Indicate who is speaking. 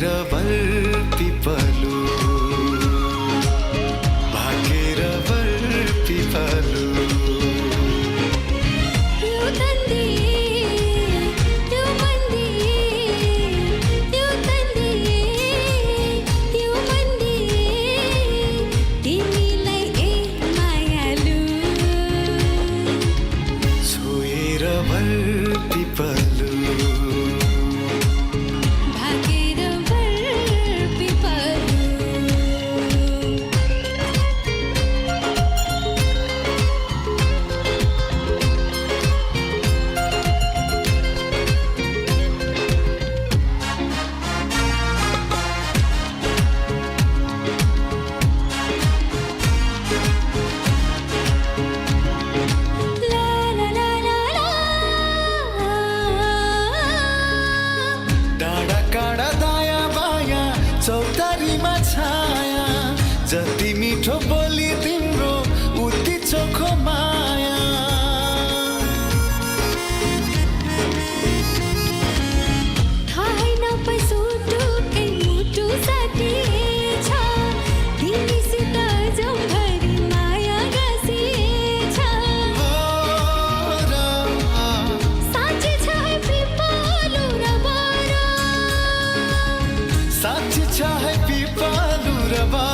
Speaker 1: सोएर बर पिपलु भागेर बर पिपलु चौतारीमा छाया जति मिठो बोली तिम्रो उति चोखो माया
Speaker 2: थाहै नपसुटु कै मुटु साटिएछ तिमीसित जम्भरी माया गाँसिएछ साँच्चै छ है पिपलु र बर
Speaker 1: साँच्चै छ है पिपलु र बर